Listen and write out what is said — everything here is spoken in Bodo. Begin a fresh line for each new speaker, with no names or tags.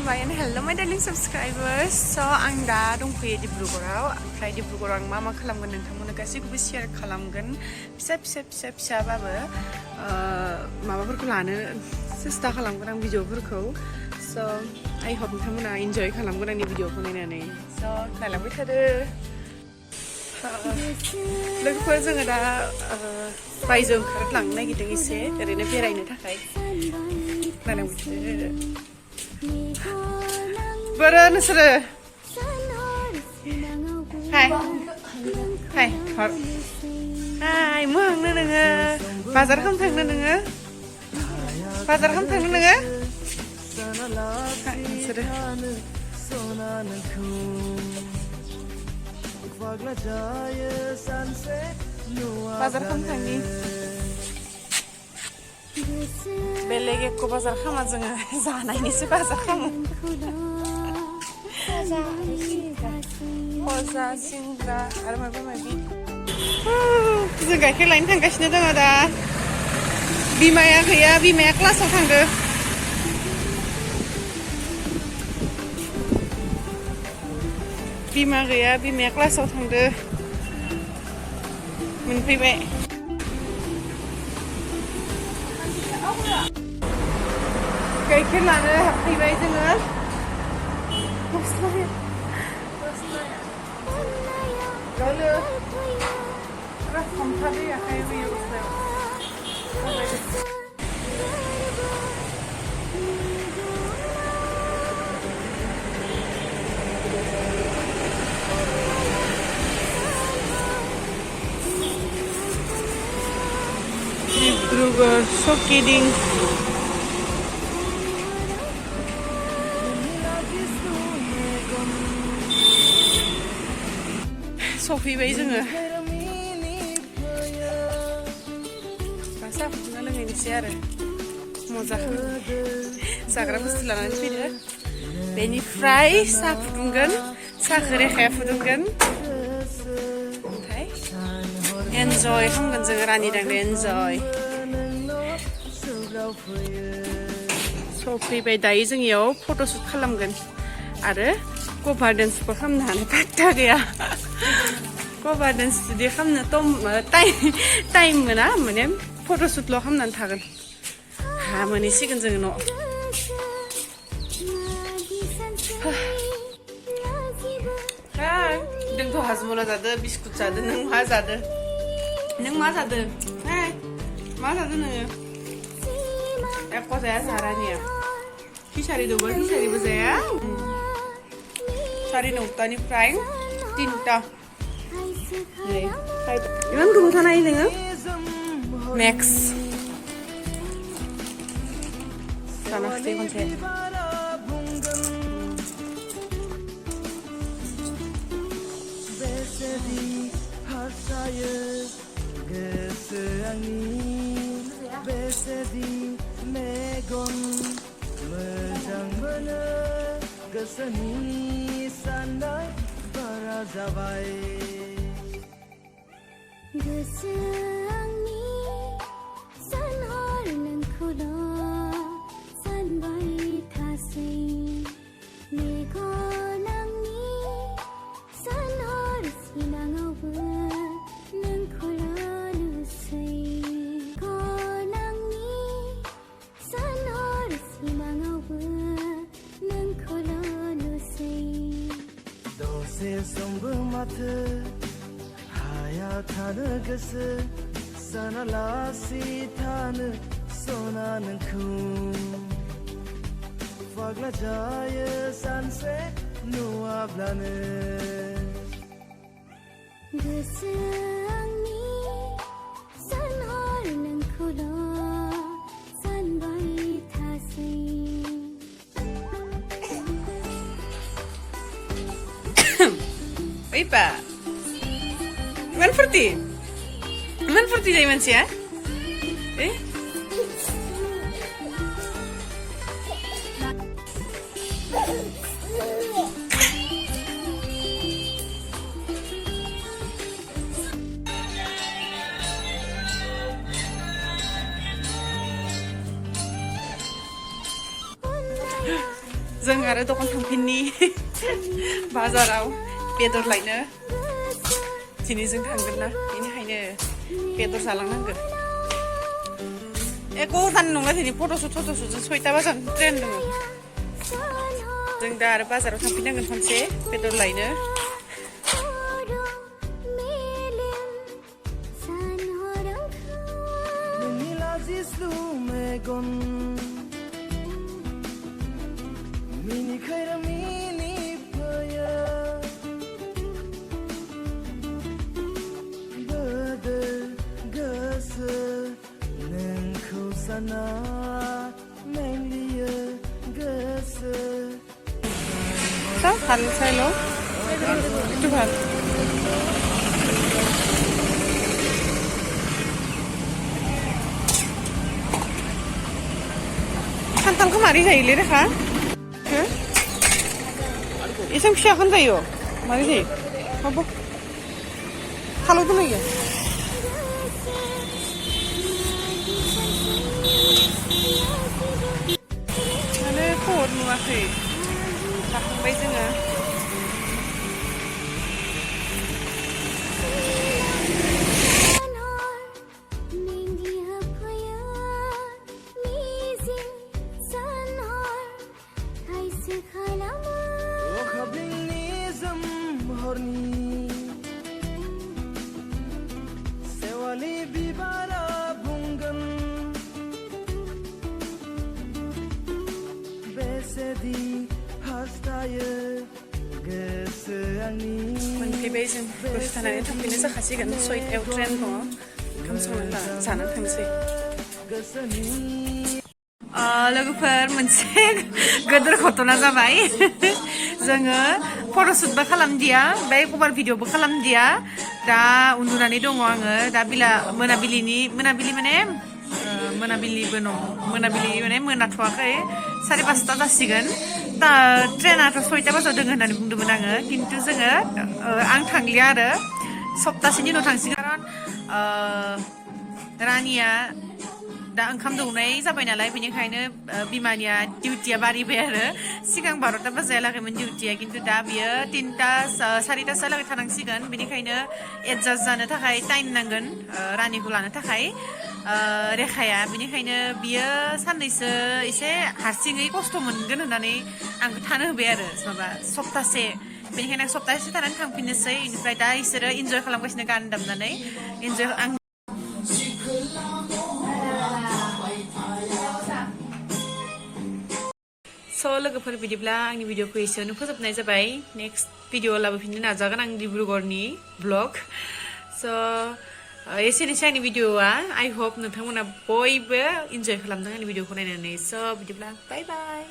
खुलुमबाय and hello my darling subscribers. So आं दा दंफैयो डिब्रुगड़आव ओमफ्राय डिब्रुगड़आव आं मा खालामगोन नोंथांमोननो गासैखौबो शेयार खालामगोन फिसाबाबो माबाफोरखौ लानो सेस्था खालामगोन आं भिडिअफोरखौ. So I hope नोंथांमोना enjoy खालामगोन आंनि भिडिअखौ नायनानै. So नायलांबाय थादो. लोगोफोर जोङो दा बायजोआव ओंखारलांनो नागिरदों एसे ओरैनो बेरायनो थाखाय. नायलांबाय थादो. बोरो नोंसोरो हाय हर हाय मोहांनो नोङो बाजार खालामनो थांनो नोङो नोंसोरो बाजार खालामनो थांनि बेलेग एक बाजार खामा जोङो जानायनिसो बाजार खामो खजा सिंग्रा आरो माबा माबि जों गाइखेर लायनो थांगासिनो दङ दा. बिमाया गैया, बिमाया क्लासाव थांदो. बिमा गैया, बिमाया क्लासाव थांदो. मोनफैबाय. गाइखेर लानो हाबफैबाय जोङो. Lalu, terus kompas dia kayak virus tu. Dibrugarh, so kidding. सफैबाय जोङो. साहा फुदुंना लोंहैनोसै आरो मोजां जाग्रा बुस्थु लानानै फैदो. बेनिफ्राय साहा फुदुंगोन, साहाखौ रेखाया फुदुंगोन. ओमफ्राय एन्जय खालामगोन जोङो रानि दांदो एन्जय. सफैबाय दायो जोंनियाव फट'शुट खालामगोन आरो कभार डेन्सबो खालामनो हानाय पात्ता गैया. कभार डेन्स जुदि खालामनो टाइम मोना माने फट'शुटल' खालामनानै थागोन. मोनहैसिगोन जोङो न'. जोंथ' हाजमला जादो, बिस्कुट जादो. नों मा जादो? मा जादो नोङो? एक जाया जारानिया. खिसारि दौबा खिसारिबो जाया. 9:30निफ्राय 3टा. इमान गोबाव थानो हायो नोङो? नेक्स जानाखसै खनसे.
थानो गोसो सानालासि थानो सना नोंखौ फाग्ला जायो सानसे नुवाब्लानो. गोसो आंनि सानहर नोंखौल' सानबाय थासै.
Oipa. Iman furti जायो मानसिया. जों आरो दखान थांफिननि बाजाराव बेदर लायनो दिनै जों थांगोन ना बेनिखायनो बेदर जालांनांगोन एक घन्टानि नंला दिनै फट'सुट जों 6टा बाजाराव ट्रेन दङ जों दा आरो बाजाराव थांफिननांगोन खनसे बेदर लायनो ভাল চাই লওঁ এইটো ভাল खान्थालखौ मारै जायोलै रेखा एसां फिसाखौनो जायो मारै जायो माबा थालाव दोननाय माने खबर नुवाखै जाखांबाय जोङो मोनफैबाय जों दसे थानानै थांफिनो जाखासिगोन 6टायाव ट्रेन दङ ओंखाम संना जानानै थांसै लोगोफोर मोनसे गोदोर घटना जाबाय जोङो फट'शुटबो खालामदिया ओमफ्राय कभार भिडिअबो खालामदिया दा उन्दुनानै दङ आङो दा मोनाबिलि माने मोनाबिलिबो नङ मोनाबिलि माने मोनाथ'वाखै 5:30 जासिगोन दा ट्रेनाथ' 6टा बाजाराव दङ होननानै बुंदोंमोन आङो खिन्थु जोङो आं थांलिया आरो सप्तासेनि उनाव थांसिगोन खारन रानिया दा ओंखाम दौनाय जाबाय नालाय बेनिखायनो बिमानिया डिउटिया बारिबाय आरो सिगां 12टा बाजायालागैमोन डिउटिया खिन्थु दा बियो 3टा 4टासोहालागै थानांसिगोन बेनिखायनो एडजास्ट जानो थाखाय टाइम नांगोन रानिखौ लानो थाखाय रेखाया बेनिखायनो बियो साननैसो एसे हारसिङै खस्थ' मोनगोन होननानै आंखौ थानो होबाय आरो माबा सप्तासे बेनिखायनो आं सप्तासे थानानै थांफिननोसै बेनिफ्राय दा इसोरो इन्जय खालामगासिनो गान दामनानै इन्जय आं लोगोफोर बिदिब्ला आंनि भिडिअखौ एसेयावनो फोजोबनाय जाबाय नेक्स्ट भिडिअ लाबोफिननो नाजागोन आं डिब्रुगड़नि ब्लग एसेनोसै आंनि भिडिअआ आइ होप नोंथांमोना बयबो इन्जय खालामदों आंनि भिडिअखौ नायनानै बिदिब्ला बाय बाय